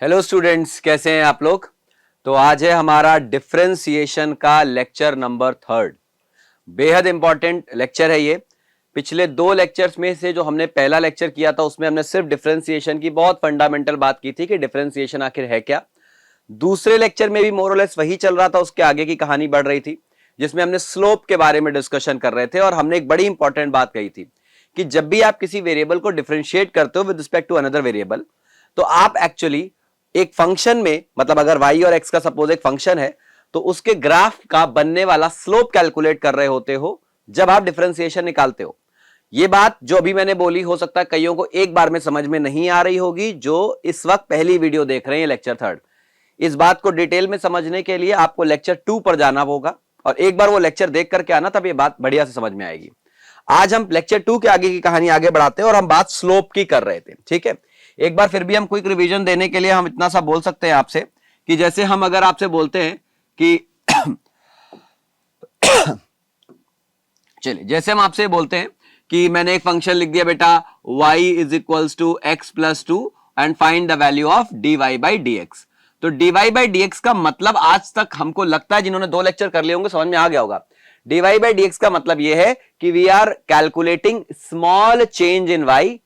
Hello students, कैसे हैं आप लोग। तो आज है हमारा डिफरेंशिएशन का लेक्चर नंबर 3। बेहद इंपॉर्टेंट लेक्चर है ये। पिछले 2 लेक्चर्स में से जो हमने पहला लेक्चर किया था उसमें हमने सिर्फ डिफरेंशिएशन की बहुत फंडामेंटल बात की थी कि डिफरेंशिएशन आखिर है क्या। दूसरे लेक्चर में भी मोरलेस वही चल रहा था, उसके आगे की कहानी बढ़ रही थी जिसमें हमने स्लोप के बारे में डिस्कशन कर रहे थे और हमने एक बड़ी इंपॉर्टेंट बात कही थी कि जब भी आप किसी वेरिएबल को डिफरेंशिएट करते हो with respect to another variable, तो आप एक्चुअली एक फंक्शन में, मतलब अगर y और x का सपोज एक फंक्शन है तो उसके ग्राफ का बनने वाला स्लोप कैलकुलेट कर रहे होते हो जब आप डिफरेंशिएशन निकालते हो। ये बात जो अभी मैंने बोली हो सकता है कईयों को एक बार में समझ में नहीं आ रही होगी जो इस वक्त पहली वीडियो देख रहे हैं लेक्चर 3। इस बात को डिटेल में समझने के लिए आपको लेक्चर 2 पर जाना होगा और एक बार वो लेक्चर देख करके आना, तब ये बात बढ़िया से समझ में आएगी। आज हम लेक्चर 2 के आगे की कहानी आगे बढ़ाते हैं और हम बात स्लोप की कर रहे थे। ठीक है, एक बार फिर भी हम क्विक रिवीजन देने के लिए हम इतना सा बोल सकते हैं आपसे कि जैसे हम अगर आपसे बोलते हैं कि चलिए, जैसे हम आपसे बोलते हैं कि मैंने एक फंक्शन लिख दिया बेटा y is equals to x plus 2 and find the value of dy by dx। तो dy बाई dx का मतलब आज तक हमको लगता है जिन्होंने 2 लेक्चर कर लिए होंगे समझ में आ गया होगा। dy बाई dx का मतलब यह है कि we are calculating small change in y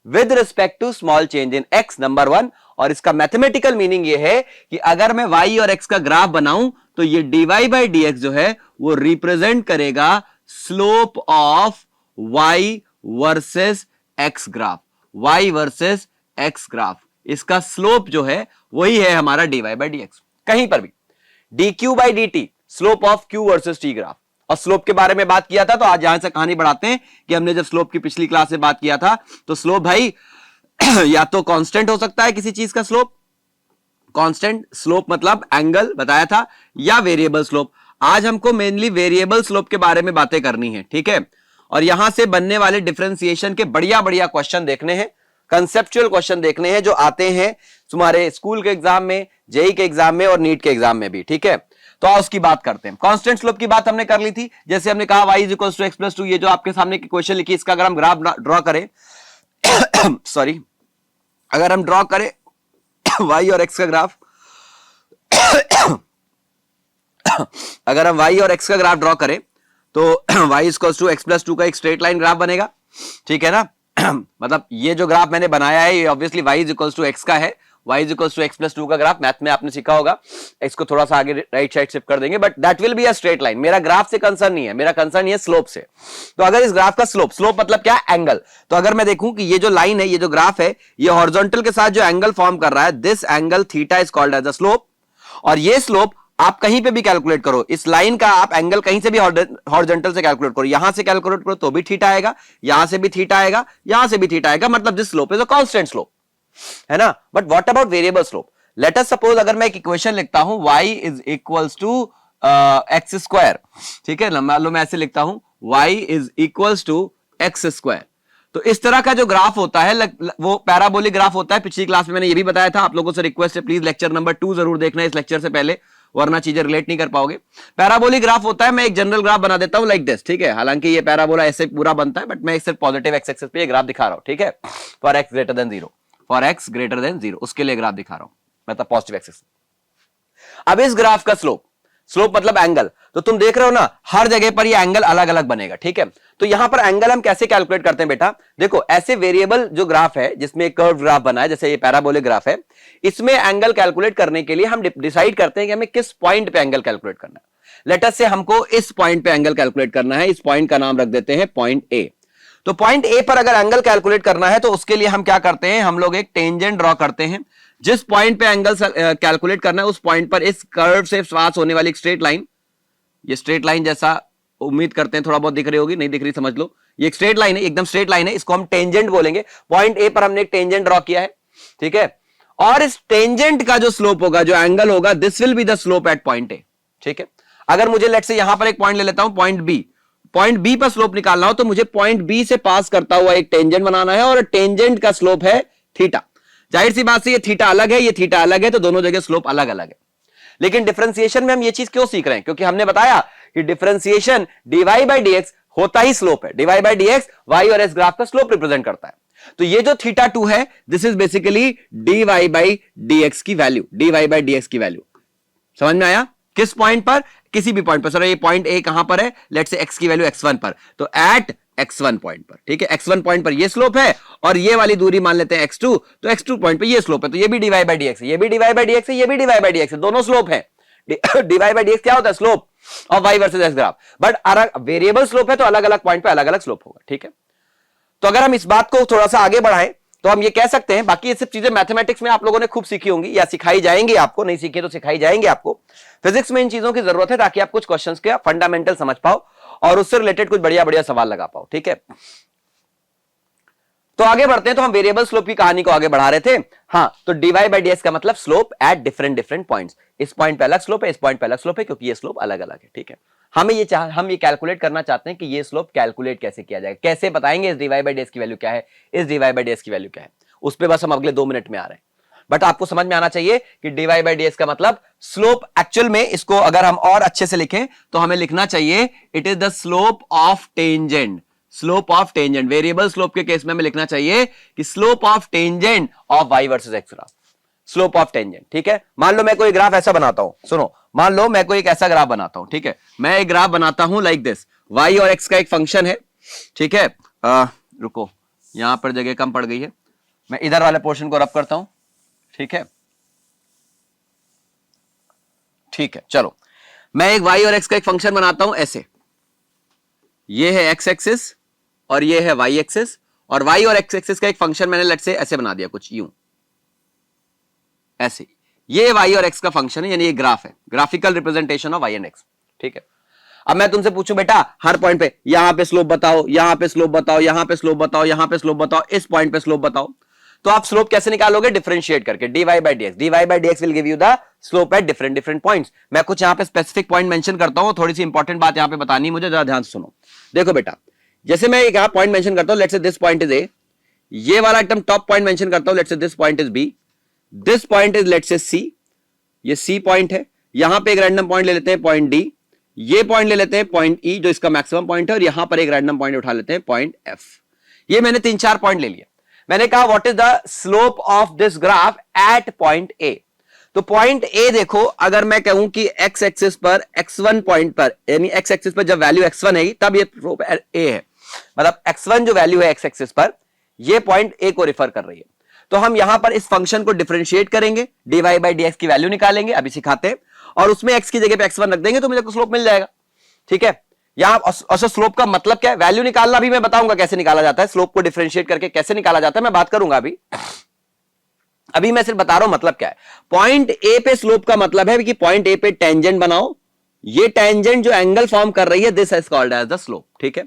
with respect to small change in x, number 1। और इसका मैथमेटिकल मीनिंग यह है कि अगर मैं y और x का ग्राफ बनाऊं तो ये dy बाई dx जो है वो रिप्रेजेंट करेगा slope of y versus x graph. y versus x graph, इसका स्लोप जो है वही है हमारा dy बाई dx। कहीं पर भी dq by dt slope of q versus t graph. और स्लोप के बारे में बात किया था तो आज यहां से कहानी बढ़ाते हैं कि हमने जब स्लोप की पिछली क्लास में बात किया था तो स्लोप भाई या तो कांस्टेंट हो सकता है किसी चीज का स्लोप, कांस्टेंट स्लोप मतलब एंगल बताया था, या वेरिएबल स्लोप। आज हमको मेनली वेरिएबल स्लोप के बारे में बातें करनी है। ठीक है, और यहां से बनने वाले डिफरेंशिएशन के बढ़िया बढ़िया क्वेश्चन देखने हैं, कंसेप्चुअल क्वेश्चन देखने हैं जो आते हैं तुम्हारे स्कूल के एग्जाम में, जेई के एग्जाम में और नीट के एग्जाम में भी। ठीक है, तो आओ उसकी बात करते हैं। कांस्टेंट स्लोप की बात हमने कर ली थी, जैसे हमने कहा y is equal to x plus 2। ये जो आपके सामने की क्वेश्चन लिखी इसका अगर हम ग्राफ ड्रॉ करें सॉरी, अगर हम ड्रॉ करें y और x का ग्राफ अगर हम y और x का ग्राफ ड्रॉ करें तो y is equal to x plus 2 का एक स्ट्रेट लाइन ग्राफ बनेगा। ठीक है ना मतलब ये जो ग्राफ मैंने बनाया है ये obviously y is equal to x का है। y is equal to x plus 2 का ग्राफ मैथ में आपने सीखा होगा। x को थोड़ा सा आगे राइट साइड शिफ्ट कर देंगे, but that will be a straight line. मेरा ग्राफ से कंसर्न नहीं है, मेरा कंसर्न ये स्लोप से। तो अगर इस ग्राफ का स्लोप मतलब क्या, एंगल। तो अगर मैं देखूं कि ये जो लाइन है, ये जो ग्राफ है, ये हॉरिजॉन्टल के साथ जो एंगल फॉर्म कर रहा है, this angle theta is called as a slope. और ये स्लोप आप कहीं पे भी कैलकुलेट करो, इस लाइन का आप एंगल कहीं से भी हॉरिजॉन्टल से कैलकुलेट करो, यहां से कैलकुलेट करो तो भी थीटा आएगा, यहां से भी थीटा आएगा, यहां से भी थीटा आएगा, मतलब this slope is a constant slope, है ना। But what about variable slope. Let us suppose अगर मैं एक इक्वेशन लिखता हूं y is equals to x square. ठीक है ना, मान लो मैं ऐसे लिखता हूं y is equals to x square. तो इस तरह का जो ग्राफ होता है वो पैराबोलिक ग्राफ होता है। पिछली क्लास में मैंने ये भी बताया था, आप लोगों से रिक्वेस्ट है प्लीज लेक्चर नंबर 2 जरूर देखना इस लेक्चर से पहले, वरना चीजें रिलेट नहीं कर पाओगे। पैराबोलिक ग्राफ होता है, मैं एक जनरल ग्राफ बना देता हूं लाइक दिस। ठीक है, हालांकि ये पैराबोला ऐसे पूरा बनता है, बट मैं सिर्फ पॉजिटिव एक्स एक्सिस पे ये ग्राफ दिखा रहा हूं। ठीक है, for x greater than 0, for x greater than 0 उसके लिए ग्राफ दिखा रहा हूं, मतलब पॉजिटिव एक्सिस। अब इस ग्राफ का स्लोप मतलब एंगल, तो तुम देख रहे हो ना हर जगह पर ये एंगल अलग अलग बनेगा। ठीक है, तो यहां पर एंगल हम कैसे कैलकुलेट करते हैं बेटा, देखो ऐसे वेरिएबल जो ग्राफ है जिसमें एक कर्व ग्राफ बना है, जैसे ये पैराबोलिक ग्राफ है, इसमें एंगल कैलकुलेट करने के लिए हम डिसाइड करते हैं कि हमें किस पॉइंट पे एंगल कैलकुलेट करना है। लेट अस से हमको इस पॉइंट पे एंगल कैलकुलेट करना है, इस पॉइंट का नाम रख देते हैं पॉइंट ए। तो पॉइंट ए पर अगर एंगल कैलकुलेट करना है तो उसके लिए हम क्या करते हैं, हम लोग एक टेंजेंट ड्रॉ करते हैं। जिस पॉइंट पे एंगल कैलकुलेट करना है उस पॉइंट पर इस कर्व से पास होने वाली एक स्ट्रेट लाइन, ये स्ट्रेट लाइन जैसा उम्मीद करते हैं थोड़ा बहुत दिख रही होगी, नहीं दिख रही समझ लो, ये एक स्ट्रेट लाइन है, एकदम स्ट्रेट लाइन है, इसको हम टेंजेंट बोलेंगे। पॉइंट ए पर हमने एक टेंजेंट ड्रॉ किया है। ठीक है, और इस टेंजेंट का जो स्लोप होगा, जो एंगल होगा, this will be the slope eight point A. ठीक है, अगर मुझे लेट से यहां पर एक पॉइंट ले लेता हूं पॉइंट बी, पॉइंट बी पर स्लोप निकालना हो तो मुझे पॉइंट बी से पास करता हुआ एक टेंजेंट बनाना है और टेंजेंट का स्लोप है थीटा। जाहिर सी बात से ये थीटा अलग है, ये थीटा अलग है, तो दोनों जगह स्लोप अलग अलग है। लेकिन डिफरेंशिएशन में हम ये चीज क्यों सीख रहे हैं, क्योंकि हमने बताया कि डिफरेंशिएशन dy बाई dx होता ही स्लोप है। dy बाई dx y और s ग्राफ का स्लोप रिप्रेजेंट करता है। तो ये जो थीटा 2 है, this is basically dy by dx की वैल्यू, dy बाई dx की वैल्यू। समझ में आया? किस पॉइंट पर? किसी भी पॉइंट पर। सर ये पॉइंट ए कहां पर है? लेट्स से x की वैल्यू x1 पर, तो एट x1 पॉइंट पर, ठीक है, x1 पॉइंट पर ये स्लोप है और ये वाली दूरी मान लेते हैं x2, तो x2 पॉइंट पर ये स्लोप है, तो ये भी dy बाई dx है, ये भी dy बाई dx है, ये भी dy बाई dx है, दोनों स्लोप है। dy बाई dx क्या होता है? Slope of y versus x graph, but variable slope है तो अलग अलग पॉइंट पे अलग अलग स्लोप होगा, ठीक है। तो अगर हम इस बात को थोड़ा सा आगे बढ़ाएं तो हम ये कह सकते हैं, बाकी ये सब चीजें मैथमेटिक्स में आप लोगों ने खूब सीखी होंगी या सिखाई जाएंगी आपको, नहीं सीखी तो सिखाई जाएंगी आपको। फिजिक्स में इन चीजों की जरूरत है ताकि आप कुछ क्वेश्चंस के फंडामेंटल समझ पाओ और उससे रिलेटेड कुछ बढ़िया बढ़िया सवाल लगा पाओ, ठीक है। तो आगे बढ़ते हैं, तो हम वेरिएबल स्लोप की कहानी को आगे बढ़ा रहे थे। हाँ, तो dy बाई dx का मतलब स्लोप एट डिफरेंट पॉइंट्स। इस पॉइंट पे अलग स्लोप है, इस पॉइंट पे अलग स्लोप है, क्योंकि ये स्लोप अलग अलग है, ठीक है। हम ये कैलकुलेट करना चाहते हैं कि ये स्लोप कैलकुलेट कैसे किया जाएगा, कैसे बताएंगे इस dy बाई dx की वैल्यू क्या है, इस dy बाई dx की वैल्यू क्या है, उस पर बस हम अगले 2 मिनट में आ रहे हैं। बट आपको समझ में आना चाहिए कि dy बाई dx का मतलब स्लोप, एक्चुअल में इसको अगर हम और अच्छे से लिखें तो हमें लिखना चाहिए it is the slope of tangent. Slope of tangent, variable slope के केस में हमें लिखना चाहिए कि slope of tangent of y versus x graph, slope of tangent, ठीक है। मान लो मैं कोई ग्राफ ऐसा बनाता हूं, सुनो, मान लो मैं कोई एक ऐसा ग्राफ बनाता हूं, ठीक है, मैं एक ग्राफ बनाता हूं लाइक दिस, y और x का एक फंक्शन है, ठीक है। रुको, यहां पर जगह कम पड़ गई है, मैं इधर वाले पोर्शन को रब करता हूं, ठीक है, ठीक है। चलो, मैं एक y और x का एक फंक्शन बनाता हूं ऐसे, ये है x एक्सिस और ये है y एक्सिस, और y और x एक्सिस का एक फंक्शन मैंने लेट्स से ऐसे बना दिया कुछ यूं, ऐसे, ये y और x का फंक्शन है, यानी ये ग्राफ है, graphical representation of y and x, ठीक है। अब मैं तुमसे पूछूं बेटा हर पॉइंट पे, यहां पे स्लोप बताओ, यहां पे स्लोप बताओ, यहां पे स्लोप बताओ, यहां पे स्लोप बताओ, इस पॉइंट पे स्लोप बताओ, तो आप स्लोप कैसे निकालोगे? डिफरेंशिएट करके, dy by dx, dy by dx will give you the slope at different points. मैं कुछ यहां पे स्पेसिफिक पॉइंट मेंशन करता हूं, थोड़ी सी इंपॉर्टेंट बात यहां पे बतानी है मुझे, जरा ध्यान से सुनो। देखो बेटा, जैसे मैं एक यहां पॉइंट मेंशन करता हूं, let's say this point is a, ये वाला एकदम टॉप पॉइंट मेंशन करता हूं, let's say this point is B, this point is let's say C, ये सी पॉइंट है, यहां पे एक रैंडम पॉइंट ले लेते हैं पॉइंट डी, ये पॉइंट ले लेते हैं पॉइंट ई जो इसका मैक्सिमम पॉइंट है, और यहां पर एक रैंडम पॉइंट उठा लेते हैं पॉइंट एफ। ये मैंने 3-4 पॉइंट ले लिए। मैंने कहा what is the slope of this graph at point A. तो पॉइंट ए देखो, अगर मैं कहूं कि एक्स एक्सिस पर x1 पॉइंट पर, यानी एक्स एक्सिस पर जब वैल्यू x1 है तब ये स्लोप ए है, मतलब x1 जो वैल्यू है एक्स एक्सिस पर, ये पॉइंट ए को रिफर कर रही है। तो हम यहां पर इस फंक्शन को डिफरेंशिएट करेंगे, dy बाई dx की वैल्यू निकालेंगे, अभी सिखाते हैं, और उसमें x की जगह पे x1 रख देंगे तो मुझे स्लोप मिल जाएगा, ठीक है। यहां स्लोप का मतलब क्या है? वैल्यू निकालना भी मैं बताऊंगा कैसे निकाला जाता है, स्लोप को डिफरेंशिएट करके कैसे निकाला जाता है मैं बात करूंगा अभी मैं सिर्फ बता रहा हूं मतलब क्या है। पॉइंट ए पे स्लोप का मतलब है कि पॉइंट ए पे टेंजेंट बनाओ, ये टेंजेंट जो एंगल फॉर्म कर रही है this is called as the slope, ठीक है।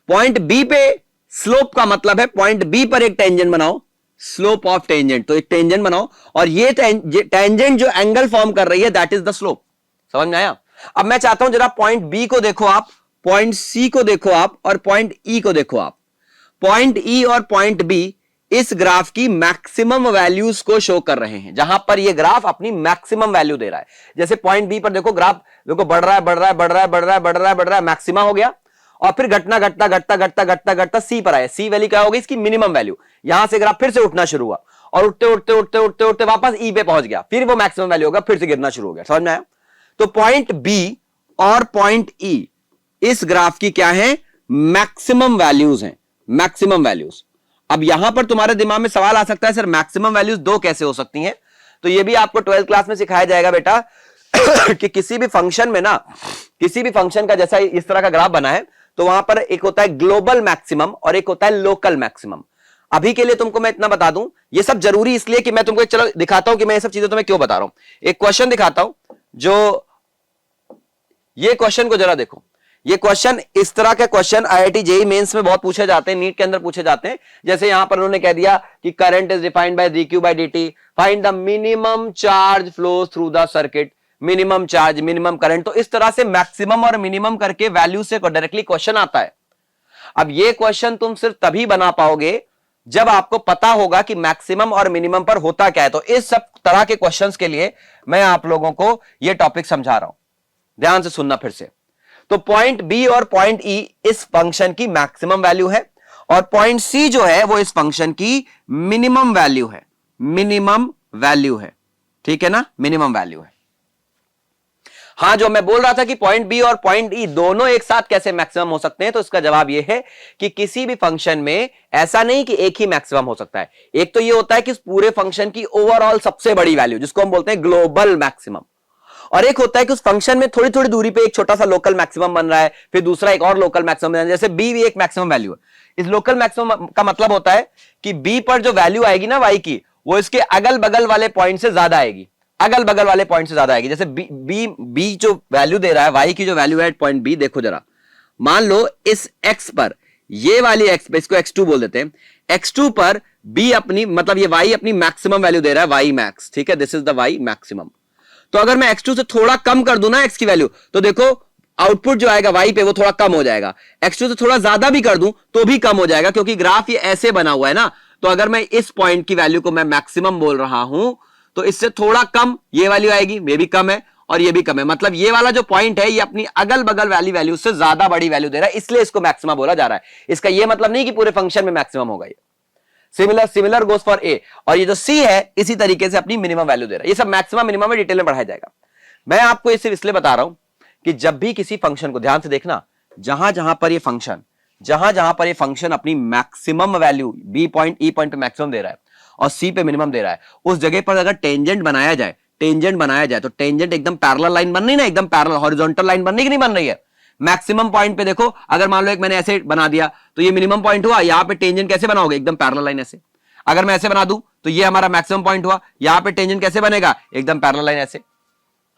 पॉइंट बी पे स्लोप का मतलब है पॉइंट बी पर एक टेंजेंट बनाओ, स्लोप ऑफ टेंजेंट, तो एक टेंजेंट बनाओ और ये टेंजेंट जो एंगल फॉर्म कर रही है दैट इज द स्लोप। समझ में आया? अब मैं चाहता हूं जरा पॉइंट बी को देखो आप, पॉइंट सी को देखो आप, और पॉइंट ई को देखो आप। पॉइंट ई और पॉइंट बी इस ग्राफ की मैक्सिमम वैल्यूज को शो कर रहे हैं, जहां पर ये ग्राफ अपनी मैक्सिमम वैल्यू दे रहा है। जैसे पॉइंट बी पर देखो ग्राफ, देखो बढ़ रहा है बढ़ रहा है बढ़ रहा है बढ़ रहा है बढ़ रहा है बढ़ रहा है, मैक्सिमा हो गया, और फिर घटना घटता घटता घटता घटता घटता सी पर आया, सी वैल्यू क्या होगी? इसकी मिनिमम वैल्यू। यहां से ग्राफ फिर से उठना शुरू हुआ और उठते उठते उठते उठते उठते वापस ई पे पहुंच गया, फिर वो मैक्सिमम वैल्यू होगा, फिर से गिरना शुरू हो गया। समझ में आया? तो पॉइंट बी और पॉइंट ई इस ग्राफ की क्या है? मैक्सिमम वैल्यूज हैं, मैक्सिमम वैल्यूज। अब यहां पर तुम्हारे दिमाग में सवाल आ सकता है सर मैक्सिमम वैल्यूज दो कैसे हो सकती हैं? तो ये भी आपको 12th क्लास में सिखाया जाएगा बेटा कि किसी भी फंक्शन में ना, किसी भी फंक्शन का जैसा इस तरह का ग्राफ बना है तो वहां पर एक होता है ग्लोबल मैक्सिमम और एक होता है लोकल मैक्सिमम। अभी के लिए तुमको मैं इतना बता दूं, ये सब जरूरी इसलिए कि मैं तुमको चलो दिखाता हूं कि मैं ये सब चीजें तुम्हें क्यों बता रहा हूं। एक क्वेश्चन दिखाता हूं, जो ये क्वेश्चन को जरा देखो। ये क्वेश्चन, इस तरह के क्वेश्चन आईआईटी जेईई मेंस में बहुत पूछे जाते हैं, नीट के अंदर पूछे जाते हैं। जैसे यहां पर उन्होंने कह दिया कि current is defined by dq by dt, find the minimum charge flows through the circuit, minimum charge, minimum current. तो इस तरह से मैक्सिमम और मिनिमम करके वैल्यू से डायरेक्टली क्वेश्चन आता है। अब ये क्वेश्चन तुम सिर्फ तभी बना पाओगे जब आपको पता होगा कि मैक्सिमम और मिनिमम पर होता क्या है। तो इस सब तरह के क्वेश्चंस के लिए मैं आप लोगों को यह टॉपिक समझा रहा हूं, ध्यान से सुनना फिर से। तो पॉइंट बी और पॉइंट ई इस फंक्शन की मैक्सिमम वैल्यू है, और पॉइंट सी जो है वो इस फंक्शन की मिनिमम वैल्यू है, मिनिमम वैल्यू है, ठीक है ना, मिनिमम वैल्यू है। हां, जो मैं बोल रहा था कि पॉइंट बी और पॉइंट ई दोनों एक साथ कैसे मैक्सिमम हो सकते हैं, तो इसका जवाब यह है कि किसी भी फंक्शन में ऐसा नहीं कि एक ही मैक्सिमम हो सकता है। एक तो यह होता है कि पूरे फंक्शन की ओवरऑल सबसे बड़ी वैल्यू, जिसको हम बोलते हैं ग्लोबल मैक्सिमम, और एक होता है कि उस फंक्शन में थोड़ी थोड़ी दूरी पे एक छोटा सा लोकल मैक्सिमम बन रहा है, फिर दूसरा एक और लोकल मैक्सिमम बन रहा है, जैसे बी भी एक मैक्सिमम वैल्यू है। इस लोकल मैक्सिमम का मतलब होता है कि बी पर जो वैल्यू आएगी ना वाई की, वो इसके अगल बगल वाले पॉइंट से ज्यादा आएगी, अगल बगल वाले पॉइंट से ज्यादा आएगी। जैसे बी जो वैल्यू दे रहा है, वाई की जो वैल्यू है पॉइंट बी, देखो जरा, मान लो इस एक्स पर, ये वाली एक्स पे, इसको x2 बोल देते हैं, x2 पर बी अपनी, मतलब ये y अपनी मैक्सिमम वैल्यू दे रहा है, y मैक्स, ठीक है, this is the y maximum. तो अगर मैं x2 से थोड़ा कम कर दूं ना x की वैल्यू, तो देखो आउटपुट जो आएगा y पे वो थोड़ा कम हो जाएगा। x2 से थोड़ा ज्यादा भी कर दूं तो भी कम हो जाएगा, क्योंकि ग्राफ ये ऐसे बना हुआ है ना। तो अगर मैं इस पॉइंट की वैल्यू को मैं मैक्सिमम बोल रहा हूं, तो इससे थोड़ा कम ये वैल्यू आएगी, ये भी कम है और ये भी कम है, मतलब ये वाला जो पॉइंट है ये अपनी अगल बगल वाली वैल्यू से ज्यादा बड़ी वैल्यू दे रहा है, इसलिए इसको मैक्सिमम बोला जा रहा है। इसका ये मतलब नहीं कि पूरे फंक्शन में मैक्सिमम होगा ये। सिमिलर गोज फॉर ए, और ये जो सी है इसी तरीके से अपनी मिनिमम वैल्यू दे रहा है। ये सब मैक्सिमम मिनिमम में डिटेल में बढ़ाया जाएगा। मैं आपको ये सिर्फ इसलिए बता रहा हूं कि जब भी किसी फंक्शन को, ध्यान से देखना, जहां जहां पर ये फंक्शन अपनी maximum value B point E point पे मैक्सिमम दे रहा है और सी पे मिनिमम दे रहा है, उस जगह पर अगर टेंजेंट बनाया जाए तो टेंजेंट एकदम पैरेलल लाइन बन रही ना, एकदम पैरेलल हॉरिजॉन्टल लाइन बनने की नहीं बन रही है। मैक्सिमम पॉइंट पे देखो, अगर मान लो एक मैंने ऐसे बना दिया तो ये मिनिमम पॉइंट हुआ, यहां पे टेंजेंट कैसे बनाओगे, एकदम पैरेलल लाइन ऐसे। अगर मैं ऐसे बना दूं तो ये हमारा मैक्सिमम पॉइंट हुआ, यहां पे टेंजेंट कैसे बनेगा, एकदम पैरेलल लाइन ऐसे,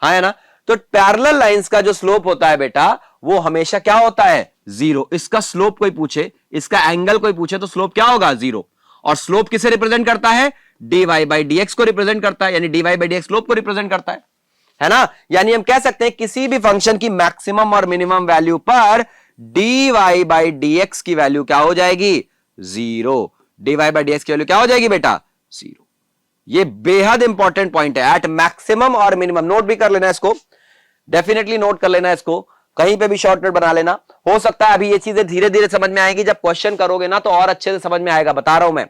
हाँ है ना। तो पैरेलल लाइंस का जो स्लोप होता है बेटा, वो हमेशा क्या होता है, जीरो। इसका स्लोप कोई पूछे, इसका एंगल कोई पूछे तो स्लोप क्या होगा, जीरो। और स्लोप किसे रिप्रेजेंट करता है, dy बाई dx को रिप्रेजेंट करता है, यानी dy बाई dx स्लोप को रिप्रेजेंट करता है ना। यानी हम कह सकते हैं किसी भी फंक्शन की मैक्सिमम और मिनिमम वैल्यू पर dy बाई dx की वैल्यू क्या हो जाएगी, जीरो। dy बाई dx की वैल्यू क्या हो जाएगी बेटा, जीरो। ये बेहद इंपॉर्टेंट पॉइंट है, एट मैक्सिमम और मिनिमम। नोट भी कर लेना इसको, डेफिनेटली नोट कर लेना इसको, कहीं पे भी शॉर्टकट बना लेना। हो सकता है अभी ये चीजें धीरे धीरे समझ में आएगी, जब क्वेश्चन करोगे ना तो और अच्छे से समझ में आएगा, बता रहा हूं मैं।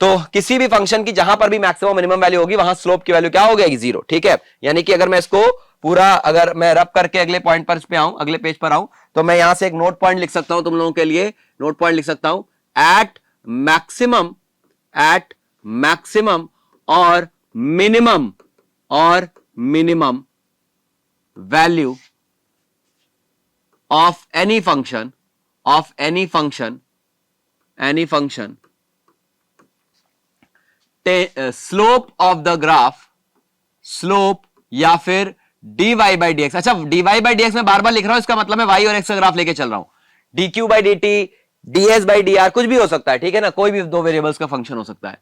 तो किसी भी फंक्शन की जहां पर भी मैक्सिमम मिनिमम वैल्यू होगी, वहां स्लोप की वैल्यू क्या हो गई, जीरो, ठीक है। यानी कि अगर मैं इसको पूरा, अगर मैं रब करके अगले पॉइंट पर इस पे आऊं, अगले पेज पर आऊं, तो मैं यहां से एक नोट पॉइंट लिख सकता हूं, तुम लोगों के लिए नोट पॉइंट लिख सकता हूं, एट मैक्सिमम और minimum value of any function slope of the graph, slope या फिर dy बाई dx। अच्छा, dy बाई dx मैं बार बार लिख रहा हूं, इसका मतलब मैं y और x का ग्राफ लेके चल रहा हूं। dq by dt, ds by dr कुछ भी हो सकता है, ठीक है ना, कोई भी दो वेरिएबल्स का फंक्शन हो सकता है।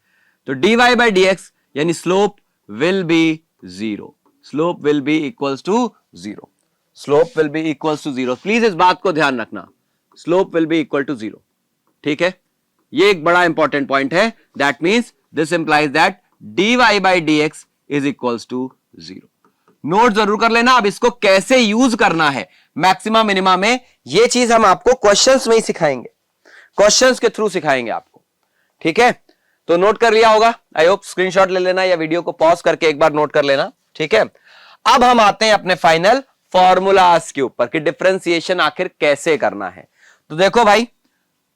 तो dy बाई dx यानी slope will be zero, slope will be equals to zero, slope will be equals to zero. Please इस बात को ध्यान रखना, slope will be equal to zero, ठीक है। ये एक बड़ा इंपॉर्टेंट पॉइंट है, that means this implies that dy by dx is equals to zero. Note जरूर कर लेना। अब इसको कैसे यूज करना है मैक्सिमा मिनिमा में, ये चीज हम आपको क्वेश्चंस में ही सिखाएंगे, क्वेश्चंस के थ्रू सिखाएंगे आपको, ठीक है। तो नोट कर लिया होगा, आई होप। स्क्रीनशॉट ले लेना या वीडियो को पॉज करके एक बार नोट कर लेना, ठीक है। अब हम आते हैं अपने फाइनल फॉर्मूलाज के ऊपर कि डिफरेंशिएशन आखिर कैसे करना है। तो देखो भाई,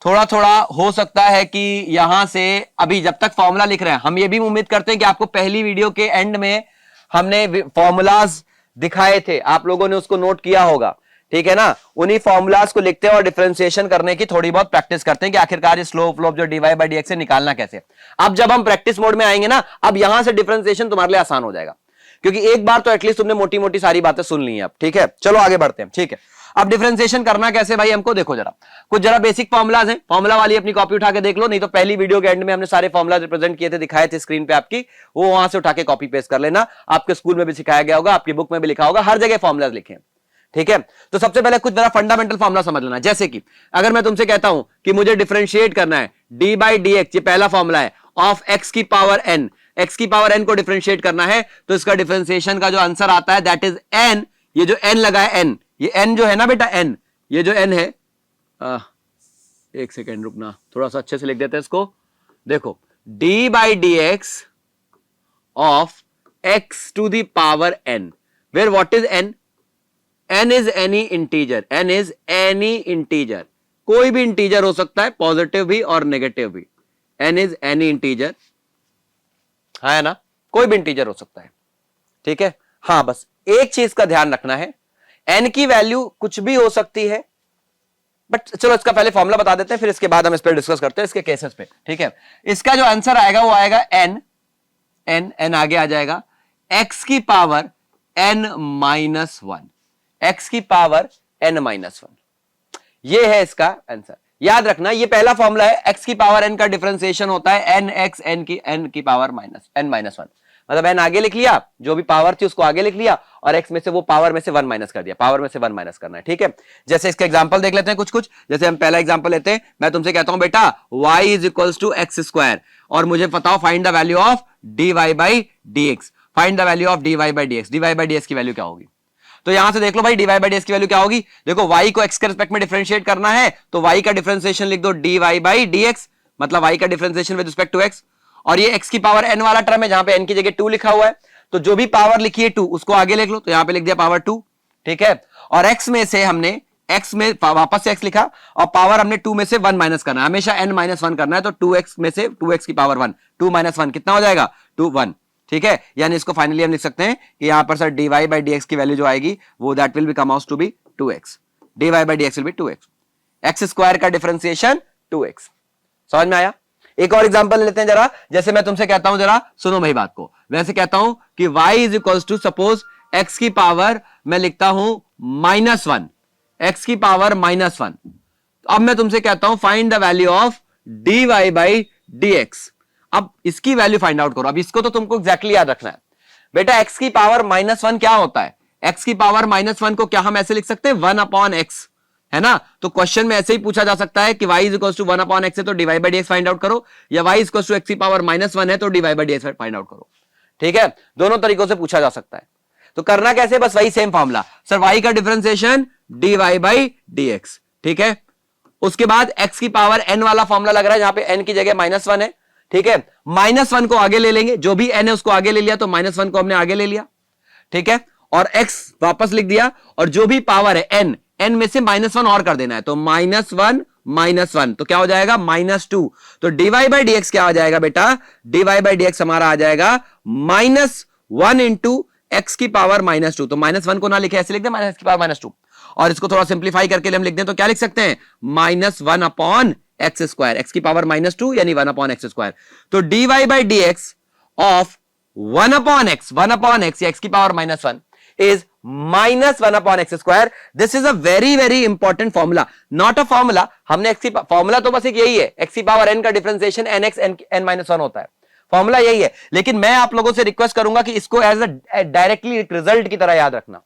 थोड़ा थोड़ा हो सकता है कि यहां से अभी जब तक फॉर्मूला लिख रहे हैं, हम ये भी उम्मीद करते हैं कि आपको पहली वीडियो के एंड में हमने फॉर्मूलाज दिखाए थे, आप लोगों ने उसको नोट किया होगा, ठीक है ना। उन्हीं फॉर्मूलाज को लिखते हैं और डिफरेंशिएशन करने की थोड़ी बहुत प्रैक्टिस करते हैं कि आखिरकार ये स्लोप फ्लोप जो dy बाई dx से निकालना कैसे। अब जब हम प्रैक्टिस मोड में आएंगे ना, अब यहां से डिफरेंशिएशन तुम्हारे लिए आसान हो जाएगा, क्योंकि एक बार तो एटलीस्ट तुमने मोटी मोटी सारी बातें सुन ली हैं अब, ठीक है। चलो आगे बढ़ते हैं, ठीक है। अब डिफरेंशिएशन करना कैसे भाई, हमको देखो जरा, कुछ जरा बेसिक फॉर्मुलाज हैं। फॉर्मुला वाली अपनी कॉपी उठा के देख लो, नहीं तो पहली वीडियो के एंड में हमने सारे फॉर्मुला रिप्रेजेंट किए थे, दिखाए थे स्क्रीन पे आपकी, वो वहां से उठा के कॉपी पेस्ट कर लेना। आपके स्कूल में भी सिखाया गया होगा, आपकी बुक में भी लिखा होगा, हर जगह फॉर्मुलाज लिखे, ठीक है। तो सबसे पहले कुछ जरा फंडामेंटल फॉर्मुला समझ लेना। जैसे कि अगर मैं तुमसे कहता हूं कि मुझे डिफरेंशिएट करना है डी बाई डी एक्स, ये पहला फॉर्मुला है, ऑफ एक्स की पावर एन, एक्स की पावर एन को डिफरेंशिएट करना है, तो इसका डिफरेंशिएशन का जो आंसर आता है दैट इज एन। ये जो एन लगा है एन, ये एन जो है ना बेटा, एन, ये जो एन है, एक सेकेंड रुकना, थोड़ा सा अच्छे से लिख देते हैं इसको। देखो d by d x of x to the power n, where what is n? N is any integer, n is any integer, कोई भी इंटीजर हो सकता है, पॉजिटिव भी और नेगेटिव भी। एन इज एनी इंटीजर, है ना, कोई भी इंटीजर हो सकता है, ठीक है। हाँ बस एक चीज का ध्यान रखना है, एन की वैल्यू कुछ भी हो सकती है, बट चलो इसका पहले फॉर्मूला बता देते हैं, फिर इसके बाद हम इस पर डिस्कस करते हैं इसके केसेस पे, ठीक है। इसका जो आंसर आएगा वो आएगा एन, एन एन आगे आ जाएगा एक्स की power n minus one, x की पावर एन माइनस वन, ये है इसका आंसर। याद रखना ये पहला फॉर्मूला है, एक्स की पावर एन का डिफरेंशिएशन होता है एन एक्स एन की power minus n minus one, मतलब एन आगे लिख लिया, जो भी पावर थी उसको आगे लिख लिया, और एक्स में से वो पावर में से वन माइनस कर दिया, पावर में से वन माइनस करना है, ठीक है। जैसे इसका एग्जांपल देख लेते हैं कुछ कुछ, जैसे हम पहला एग्जांपल लेते हैं, मैं तुमसे कहता हूं बेटा y is equals to x square, और मुझे बताओ find the value of dy by dx, find the value of dy by dx, dy by dx की वैल्यू क्या होगी? तो यहां से देख लो भाई dy बाई dx की वैल्यू क्या होगी। देखो y को x के रिस्पेक्ट में डिफरेंशिएट करना है, तो y का डिफरेंशिएशन लिख दो dy बाई dx, मतलब y का differentiation with respect to x, और ये x की पावर n वाला टर्म है जहां पे n की जगह 2 लिखा हुआ है, तो जो भी पावर लिखी है 2 उसको आगे लिख लो, तो यहां पे लिख दिया पावर 2, ठीक है। और x में से हमने x में वापस से x लिखा, और पावर हमने 2 में से 1 माइनस करना है, हमेशा n माइनस 1 करना है, तो 2x में से 2x की पावर 1, 2 माइनस 1 कितना हो जाएगा? 2 1, ठीक है। यानी इसको फाइनली हम लिख सकते हैं कि यहां पर सर dy बाई dx की वैल्यू जो आएगी वो that will be come out to be 2x, dy by dx will be 2x, x square का डिफरेंशिएशन 2x। समझ में आया? एक और एग्जांपल लेते हैं जरा, जैसे मैं तुमसे कहता हूं, जरा सुनो भाई बात को, वैसे कहता हूं कि y is equals to suppose x की पावर मैं लिखता हूं -1, x की पावर -1, अब मैं तुमसे कहता हूं find the value of dy by dx। अब इसकी वैल्यू फाइंड आउट करो, अब इसको तो तुमको एग्जैक्टली याद रखना है बेटा, x की पावर -1 क्या होता है? x की पावर -1 को क्या हम ऐसे लिख सकते हैं 1 अपॉन x, है ना। तो क्वेश्चन में ऐसे ही पूछा जा सकता है कि y is equal to 1 upon x है तो dy by dx find out करो, या y is equal to x की पावर -1 है तो dy by dx find out करो, ठीक है। दोनों तरीकों से पूछा जा सकता है। तो करना कैसे, बस वही सेम फॉर्मूला, सर y का डिफरेंशिएशन dy बाई dx, ठीक है। उसके बाद x की पावर n वाला फॉर्मूला लग रहा है जहां पे n की जगह -1 है, ठीक है। -1 को आगे ले लेंगे, जो भी n है उसको आगे ले लिया, तो -1 को हमने आगे ले लिया, ठीक है, और x वापस लिख दिया, और जो भी पावर है n में से -1 और कर देना है, तो -1 तो क्या हो जाएगा -2, तो dy बाई dx क्या आ जाएगा बेटा? dy बाई dx हमारा आ जाएगा -1 इंटू एक्स की पावर -2, तो -1 को ना लिखे ऐसे लिख दे माइनस की पावर -2, और इसको थोड़ा सिंप्लीफाई करके हम लिख दें तो क्या लिख सकते हैं -1 अपॉन एक्स स्क्वायर, एक्स की पावर -2 यानी 1 अपॉन एक्स स्क्वायर, तो dy by dx of 1 upon x या एक्स की power -1 is -1 upon x square. This is a very very important formula, not a formula, हमने एक्स की formula तो बस एक यही है, एक्स की पावर n का डिफरेंशिएशन nx n -1 होता है, फॉर्मूला यही है। लेकिन मैं आप लोगों से रिक्वेस्ट करूंगा कि इसको एज अ डायरेक्टली रिजल्ट की तरह याद रखना।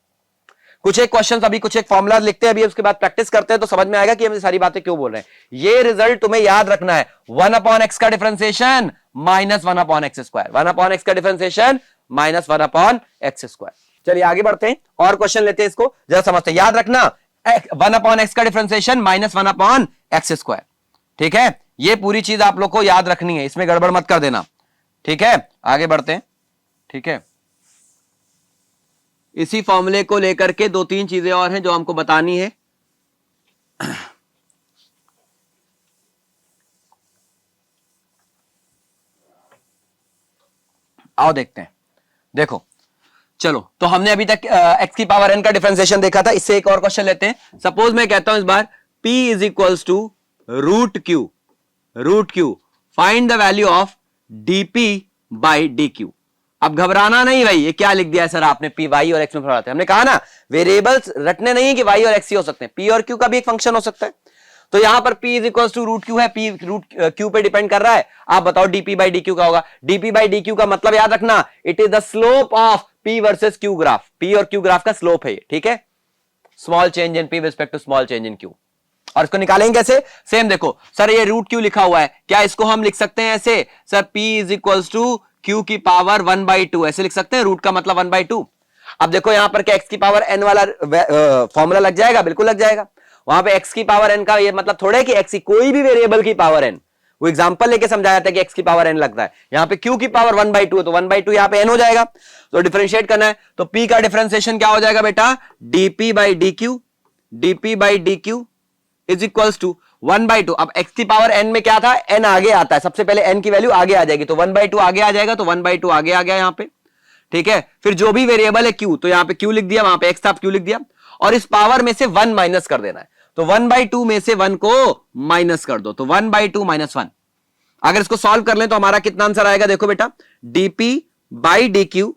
कुछ एक क्वेश्चन अभी कुछ एक फॉर्मूला लिखते हैं, अभी उसके बाद प्रैक्टिस करते हैं तो समझ में आएगा कि हम ये सारी बातें क्यों बोल रहे हैं। ये रिजल्ट तुम्हें याद रखना है, 1 अपॉन एक्स का differentiation -1 upon x square, 1 upon x का डिफरेंशिएशन -1 अपॉन एक्स स्क्वायर। चलिए आगे बढ़ते हैं और क्वेश्चन लेते हैं, इसको जरा समझते हैं। याद रखना 1 अपॉन एक्स का डिफरेंशिएशन -1 अपॉन एक्स स्क्वायर, ठीक है। ये पूरी चीज आप लोग को याद रखनी है, इसमें गड़बड़ मत कर देना, ठीक है। आगे बढ़ते हैं, ठीक है। इसी फॉर्मूले को लेकर के 2-3 चीजें और हैं जो हमको बतानी है। आओ देखते हैं, देखो चलो, तो हमने अभी तक x की पावर n का डिफरेंशिएशन देखा था, इससे एक और क्वेश्चन लेते हैं। सपोज मैं कहता हूं इस बार p is equals to root q, find the value of dp by dq। अब घबराना नहीं भाई, ये क्या लिख दिया सर आपने, p y और x में पढ़ाते हैं, हमने कहा ना वेरिएबल्स रटने नहीं है कि y और x ही हो सकते हैं, p और q का भी एक फंक्शन हो सकता है। तो यहां पर p is equals to root q है, p रूट क्यू पे डिपेंड कर रहा है। आप बताओ dp बाई dq का होगा, dp बाई dq का मतलब याद रखना it is the slope of p versus q graph, p और q ग्राफ का स्लोप है ये, ठीक है। Small change in p with respect to small change in q। और इसको निकालेंगे कैसे? सेम देखो सर, ये रूट क्यू लिखा हुआ है, क्या इसको हम लिख सकते हैं ऐसे sir p is equals to q की पावर 1/2, ऐसे लिख सकते हैं, रूट का मतलब 1/2। अब देखो यहां पर क्या x की पावर n वाला फॉर्मूला लग जाएगा? बिल्कुल लग जाएगा। वहां पे x की पावर n का ये मतलब थोड़ा है कि x की कोई भी वेरिएबल की पावर n, वो एग्जांपल लेके समझाया था कि x की पावर n लगता है, यहां पे q की पावर 1/2 है तो 1/2 यहां पे n हो जाएगा। तो डिफरेंशिएट करना है तो p का डिफरेंशिएशन क्या हो जाएगा बेटा, dp/dq इज इक्वल्स टू 1/2। अब x की पावर n में क्या था, n आगे आता है, सबसे पहले n की वैल्यू आगे आ जाएगी, तो 1/2 आगे आ जाएगा, तो 1/2 आगे आ गया यहां पे, ठीक है। फिर जो भी वेरिएबल है q, तो यहां पे q लिख दिया, वहां पे x था q लिख दिया, और इस पावर में से 1 माइनस कर देना है, तो 1/2 में से 1 को माइनस कर दो, तो 1/2 - 1। अगर इसको सॉल्व कर लें तो हमारा कितना आंसर आएगा, देखो बेटा, dp/dq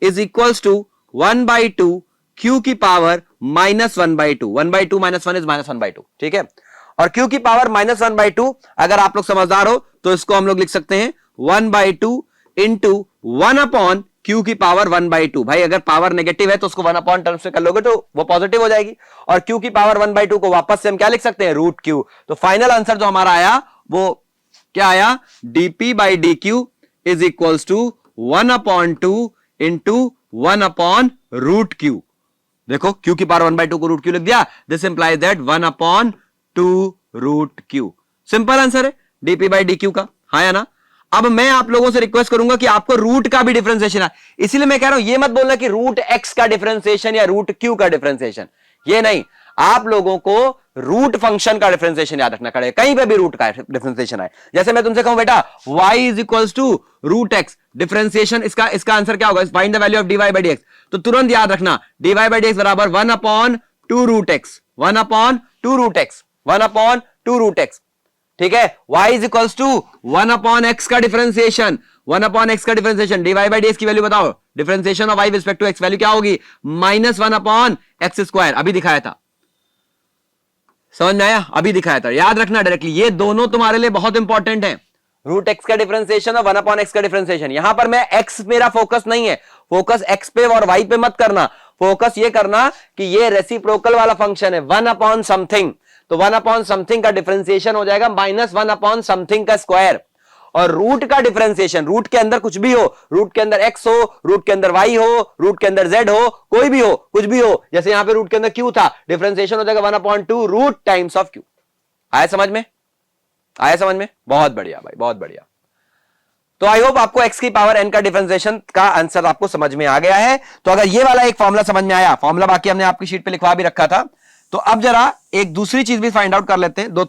is equals to 1/2 q की पावर -1/2, 1/2 - 1 इज -1/2, ठीक है। और q की पावर -1/2, अगर आप लोग समझदार हो तो इसको हम लोग लिख सकते हैं 1/2 इंटू 1 q की पावर 1/2। भाई अगर पावर नेगेटिव है तो उसको 1 टर्म्स में कर लोगे तो वो पॉजिटिव हो जाएगी, और q की पावर 1/2 को वापस से हम क्या लिख सकते हैं, √q। तो फाइनल आंसर जो हमारा आया वो क्या आया, dp/dq is equals to 1/2 into 1/√q। देखो q की पावर 1/2 को √q लिख दिया, this implies that 1/2√q। Simple answer है dp/dq का, हाँ या ना। अब मैं आप लोगों से रिक्वेस्ट करूंगा कि आपको रूट का भी डिफरेंशिएशन है, इसीलिए मैं कह रहा हूं ये मत बोलना कि √x का डिफरेंशिएशन या √q का डिफरेंशिएशन, ये नहीं, आप लोगों को रूट फंक्शन का डिफरेंशिएशन याद रखना पड़ेगा, कहीं पे भी रूट का डिफरेंशिएशन है। जैसे मैं तुमसे कहूं बेटा y is equals to √x, differentiation इसका आंसर क्या होगा, find the value of dy/dx, तो तुरंत याद रखना dy/dx बराबर 1/2√x, 1/2√x, 1/2√x, ठीक है। y is equals to 1/x का डिफरेंशिएशन, 1/x का डिफरेंशिएशन, dy/dx की वैल्यू बताओ, differentiation of y with respect to x value क्या होगी, -1/x², अभी दिखाया था, समझ में आया, अभी दिखाया था, याद रखना डायरेक्टली, ये दोनों तुम्हारे लिए बहुत इंपॉर्टेंट है, √x का डिफरेंशिएशन और 1/x का डिफरेंशिएशन। यहां पर मैं x मेरा फोकस नहीं है, फोकस x पे और y पे मत करना, फोकस ये करना कि ये रेसिप्रोकल वाला फंक्शन है, 1/समथिंग, तो 1/समथिंग का डिफरेंशिएशन हो जाएगा -1/समथिंग का स्क्वायर, और रूट का डिफरेंशिएशन, रूट के अंदर कुछ भी हो, रूट के अंदर x हो, रूट के अंदर y हो, रूट के अंदर z हो, कोई भी हो, कुछ भी हो, जैसे यहां पे रूट के अंदर q था, डिफरेंशिएशन हो जाएगा 1/2 रूट टाइम्स ऑफ q। आया समझ में, आया समझ में, बहुत बढ़िया भाई, बहुत बढ़िया। तो आई होप आपको x की पावर n का डिफरेंशिएशन का आंसर आपको समझ में आ गया है। तो अगर ये वाला एक फॉर्मूला समझ में आया, फॉर्मूला बाकी हमने आपकी शीट पे लिखवा भी रखा था, तो अब जरा एक दूसरी चीज भी फाइंड आउट कर लेते हैं, दो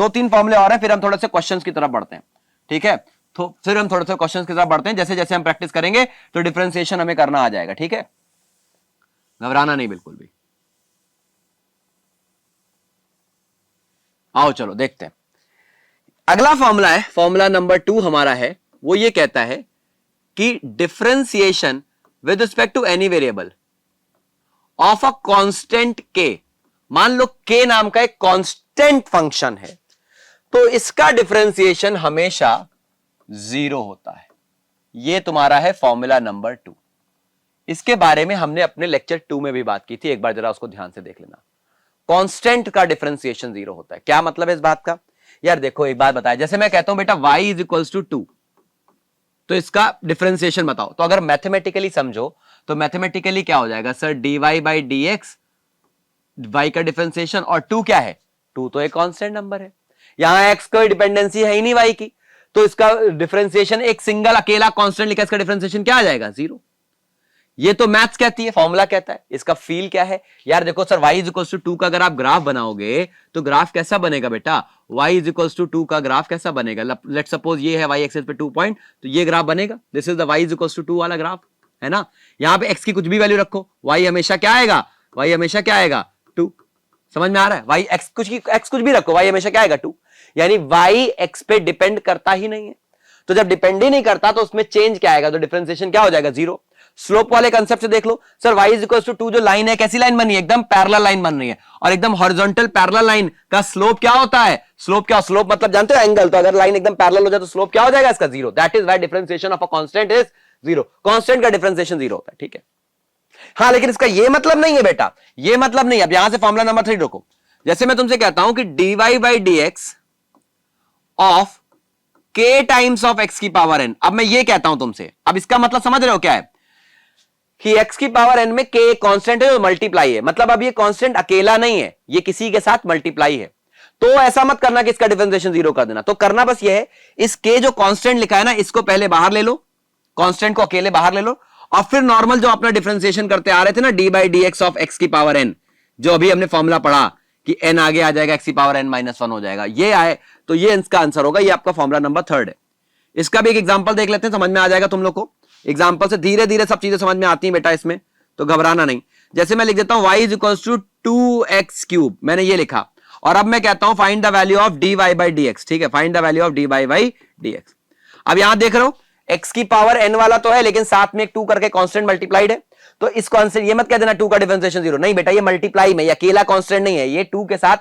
तीन फॉर्मूले और हैं, फिर हम थोड़े से क्वेश्चंस की तरफ बढ़ते हैं, ठीक है। तो फिर हम थोड़े से क्वेश्चंस की तरफ बढ़ते हैं, जैसे जैसे हम प्रैक्टिस करेंगे तो डिफरेंशिएशन हमें करना आ जाएगा, ठीक है, घबराना नहीं बिल्कुल भी। आओ चलो देखते हैं, अगला फॉर्मूला है, फॉर्मूला नंबर 2 हमारा है, वो ये कहता है कि differentiation with respect to any variable of a constant k, मान लो k नाम का एक कांस्टेंट फंक्शन है, तो इसका डिफरेंशिएशन हमेशा 0 होता है। ये तुम्हारा है फॉर्मूला नंबर 2। इसके बारे में हमने अपने लेक्चर 2 में भी बात की थी, एक बार जरा उसको ध्यान से देख लेना। कांस्टेंट का डिफरेंशिएशन 0 होता है, क्या मतलब है इस बात का, यार देखो एक बात बताया, जैसे मैं कहता हूं बेटा y इज इक्वल्स टू 2, तो इसका डिफरेंशिएशन बताओ, तो अगर मैथमेटिकली समझो तो मैथमेटिकली क्या हो जाएगा सर, dy/dx, y का डिफरेंशिएशन, और 2 क्या है, 2 तो एक कांस्टेंट नंबर है, यहां x कोई डिपेंडेंसी है ही नहीं y की, तो इसका डिफरेंशिएशन एक सिंगल अकेला कांस्टेंट लिखा, इसका डिफरेंशिएशन क्या आ जाएगा, 0। ये तो मैथ्स कहती है, फॉर्मूला कहता है, इसका फील क्या है, यार देखो sir y is equals to 2 का अगर आप ग्राफ बनाओगे तो ग्राफ कैसा बनेगा बेटा, y इज इक्वल्स टू 2 का ग्राफ कैसा बनेगा, लेट्स सपोज ये है y एक्सिस पे 2 पॉइंट, तो ये ग्राफ बनेगा, this is the y is equals to 2 वाला ग्राफ, है ना। यहां पे x की कुछ भी वैल्यू रखो, y हमेशा क्या आएगा, y हमेशा क्या आएगा, 2। समझ में आ रहा है, y x कुछ भी रखो, y हमेशा क्या आएगा, 2, यानी y x पे डिपेंड करता ही नहीं है, तो जब डिपेंड ही नहीं करता तो उसमें चेंज क्या आएगा, तो डिफरेंशिएशन क्या हो जाएगा, 0। स्लोप वाले कंसेप्ट से देख लो sir, y is equal to 2 जो लाइन है कैसी लाइन बनी है, एकदम पैरेलल लाइन बन रही है, और एकदम हॉरिजॉन्टल पैरेलल लाइन का स्लोप क्या होता है, स्लोप क्या, स्लोप मतलब जानते हो एंगल, तो अगर लाइन एकदम पैरेलल हो जाए तो स्लोप क्या हो जाएगा इसका, 0। That is why differentiation of a constant is 0, constant का डिफरेंशिएशन 0 होता है, ठीक है। हाँ लेकिन इसका ये मतलब नहीं है बेटा, ये मतलब नहीं, अब यहां से फॉर्मूला नंबर 3 रोको, जैसे मैं तुमसे कहता हूं कि dy/dx of k times of x की पावर n, अब मैं ये कहता हूं तुमसे, अब इसका मतलब समझ रहे हो क्या है, कि x की पावर n में k एक कांस्टेंट है जो मल्टीप्लाई है, मतलब अब ये कांस्टेंट अकेला नहीं है, ये किसी के साथ मल्टीप्लाई है। तो ऐसा मत करना कि इसका डिफरेंशिएशन 0 कर देना, तो करना बस ये है, इस k जो कांस्टेंट लिखा है ना, इसको पहले बाहर ले लो, कांस्टेंट को अकेले बाहर ले लो, और फिर नॉर्मल जो अपना डिफरेंशिएशन करते आ रहे थे ना, D by d x of x की पावर n, जो अभी हमने फॉर्मूला पढ़ा कि n आगे आ जाएगा, x की पावर n माइनस 1 हो जाएगा, ये आए तो ये इसका आंसर होगा। ये आपका फॉर्मूला नंबर 3 है। इसका भी एक एग्जांपल देख लेते हैं, समझ में आ जाएगा तुम लोग को। एग्जांपल से धीरे धीरे सब चीजें समझ में आती हैं बेटा इसमें, तो घबराना नहीं। जैसे मैं लिख देता हूं y is equal to 2x cube, मैंने ये लिखा, और अब मैं कहता हूं find the value of dy by dx। ठीक है, find the value of dy by dx। अब यहां देख रहे हो x की पावर n वाला तो है, लेकिन साथ में एक 2 करके कांस्टेंट मल्टीप्लाइड है, तो इस कांस्टेंट, ये मत कह देना 2 का डिफरेंशिएशन 0, नहीं बेटा, ये मल्टीप्लाई में, ये अकेला कांस्टेंट नहीं है, ये 2 के साथ,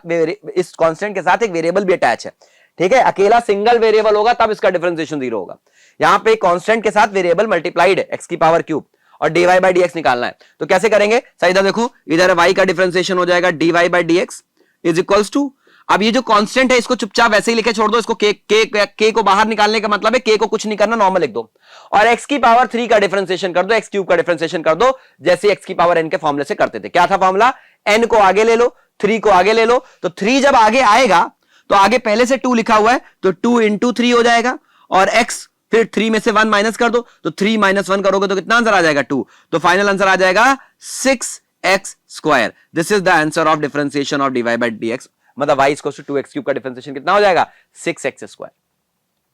इस कांस्टेंट के साथ एक वेरिएबल भी अटैच है। ठीक है, अकेला सिंगल वेरिएबल होगा तब इसका डिफरेंशिएशन 0 होगा। यहां पे कांस्टेंट के साथ वेरिएबल मल्टीप्लाइड है, x की पावर क्यूब, और dy बाई dx निकालना है। तो कैसे करेंगे, सही देखो, इधर y का डिफरेंशिएशन हो जाएगा dy by dx is equals to, अब ये जो कांस्टेंट है इसको चुपचाप वैसे ही लिखे छोड़ दो, इसको k को बाहर निकालने का मतलब है k को कुछ नहीं करना, नॉर्मल लिख दो, और x की पावर 3 का डिफरेंशिएशन कर दो, x क्यूब का डिफरेंशिएशन कर दो, जैसे x की पावर n के फॉर्मूले से करते थे। क्या था फॉर्मूला, n को आगे ले लो, 3 को आगे ले लो, तो 3 जब आगे आएगा तो आगे पहले से 2 लिखा हुआ है, तो 2 इंटू 3 हो जाएगा, और x फिर 3 में से 1 माइनस कर दो, तो 3 माइनस 1 करोगे तो कितना आंसर आ जाएगा, 2। तो फाइनल आंसर आ जाएगा 6x square. This is the answer of differentiation of dy by dx, मतलब y equal to 2x cube का डिफरेंशिएशन कितना हो जाएगा, 6x स्क्वायर।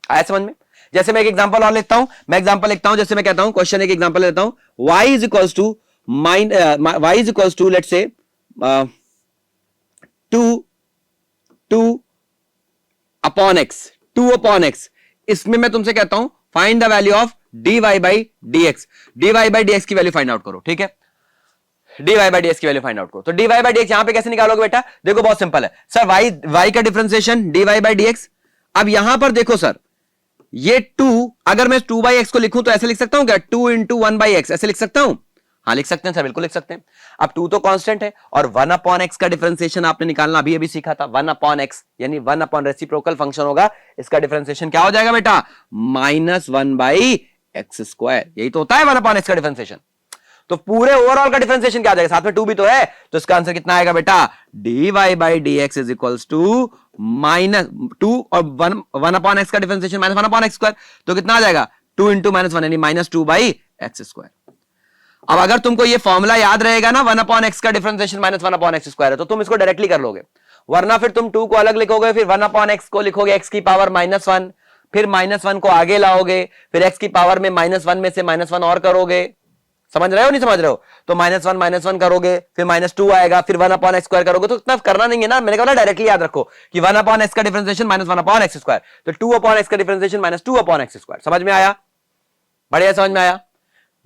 आया समझ में। जैसे मैं एक एग्जांपल और लिखता हूं, मैं एग्जांपल लिखता हूं, जैसे मैं कहता हूं, क्वेश्चन एक एग्जांपल लेता हूं, y is equals to y is equals to let's say 2 upon x, 2 upon x। इसमें मैं तुमसे कहता हूं find the value of dy by dx, dy by dx की वैल्यू फाइंड आउट करो। ठीक है, dy बाई dx की वैल्यू फाइंड आउट करो। तो dy बाई dx यहां पे कैसे निकालोगे बेटा, देखो बहुत सिंपल है सर, y का डिफरेंशिएशन dy बाई dx। अब यहां पर देखो सर, ये 2, अगर मैं 2 बाई एक्स को लिखूं तो ऐसे लिख सकता हूं क्या, 2 इंटू 1 बाई एक्स, ऐसे लिख सकता हूं, हाँ लिख सकते हैं सर, बिल्कुल लिख सकते हैं। अब 2 तो कांस्टेंट है, और 1 अपॉन एक्स का डिफरेंशिएशन आपने निकालना अभी अभी सीखा था, 1 अपॉन एक्स यानी 1 अपॉन रेसिप्रोकल फंक्शन होगा, इसका डिफरेंशिएशन क्या हो जाएगा बेटा, -1 बाई एक्स स्क्वायर, यही तो होता है 1 अपॉन एक्स का डिफरेंशिएशन। तो पूरे ओवरऑल का डिफरेंशिएशन क्या आ जाएगा, साथ में 2 भी तो है, तो इसका आंसर कितना आएगा बेटा, dy by dx is equals to -2 और 1 अपॉन एक्स का डिफरेंशिएशन -1 अपॉन एक्स स्क्वायर, तो कितना आ जाएगा, 2 इंटू -1 यानी -2 बाई एक्स स्क्वायर। अब अगर तुमको ये फॉर्मूला याद रहेगा ना, 1 अपॉन एक्स का डिफरेंशिएशन -1 अपॉन एक्स स्क्वायर है, तो तुम इसको डायरेक्टली कर लोगे, वरना फिर तुम 2 को अलग लिखोगे, फिर 1 अपॉन एक्स को लिखोगे x की पावर -1, फिर -1 को आगे लाओगे, फिर x की पावर में -1 में से -1 और करोगे, समझ रहे हो नहीं समझ रहे हो, तो -1 करोगे, फिर -2 आएगा, फिर 1 अपॉन एक्स स्क्वायर करोगे, तो इतना करना नहीं है ना, मैंने कहा डायरेक्टली याद रखो कि 1 अपॉन एक्स का डिफरेंशिएशन -1 अपॉन एक्स स्क्वायर, तो 2 अपॉन एक्स का डिफरेंशिएशन -2 अपॉन एक्स स्क्वायर। समझ में आया, बढ़िया समझ में आया,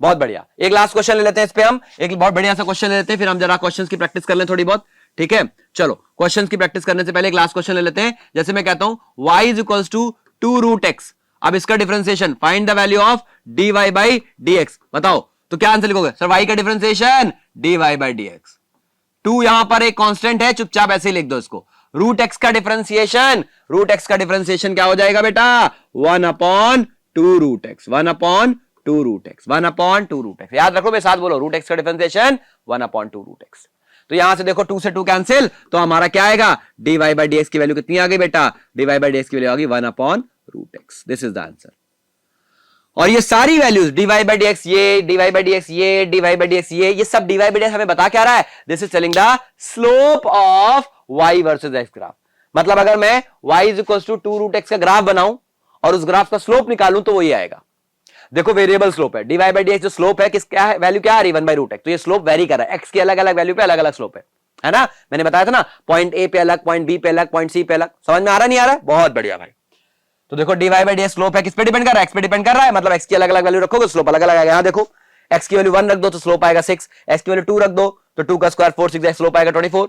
बहुत बढ़िया। एक लास्ट क्वेश्चन ले लेते हैं इस पे, हम एक बहुत बढ़िया सा क्वेश्चन ले लेते हैं, फिर हम जरा क्वेश्चंस की प्रैक्टिस कर लें थोड़ी बहुत। ठीक है, चलो क्वेश्चंस की प्रैक्टिस करने से पहले एक लास्ट क्वेश्चन ले लेते हैं। जैसे मैं कहता हूं y is equals to 2 root x, अब इसका differentiation find the value of dy by dx, बताओ तो क्या आंसर लिखोगे सर, y का डिफरेंशिएशन dy बाई dx। 2 यहां पर एक कांस्टेंट है, चुपचाप ऐसे ही लिख दो इसको। रूट एक्स का डिफरेंशिएशन, रूट एक्स का डिफरेंशिएशन क्या हो जाएगा बेटा, 1 upon 2 root x, 1 upon 2 root x, 1 upon 2 root x. याद रखो, मेरे साथ बोलो, रूट एक्स का डिफरेंशिएशन 1 अपॉन 2 रूट एक्स। तो यहां से देखो 2 से 2 कैंसिल, तो हमारा क्या आएगा, dy बाई dx की वैल्यू कितनी आ गई बेटा, dy बाई dx की वैल्यू आ गई 1 upon root x. This is the answer. और ये सारी वैल्यूज dy बाई dx, ये dy बाई dx, ये dy बाई dx, ये सब dy बाई dx हमें बता क्या रहा है, this is telling the slope of y versus x graph. मतलब अगर मैं y is equal to 2 root x का ग्राफ बनाऊं और उस ग्राफ का स्लोप निकालूं तो वो ये आएगा। देखो वेरिएबल स्लोप है, dy बाई dx जो स्लोप है, किस क्या है, वैल्यू क्या आ रही है, 1 बाई रूट एक्स, तो ये स्लोप वेरी कर रहा है, x की अलग अलग वैल्यू पे अलग अलग स्लोप है ना, मैंने बताया था ना, पॉइंट ए पे अलग, पॉइंट बी पे अलग, पॉइंट सी पे अलग। समझ में आ रहा नहीं आ रहा, बहुत बढ़िया भाई। तो देखो dy बाई dx स्लोप है, किस पे डिपेंड कर रहा है, x पे डिपेंड कर रहा है, मतलब x की अलग अलग वैल्यू रखोगे स्लोप अलग अलग आएगा। यहां देखो x की वैल्यू 1 रख दो तो स्लोप आएगा 6, x की वैल्यू 2 रख दो तो 2 का स्क्वायर 4, 6 स्लोप आएगा 24।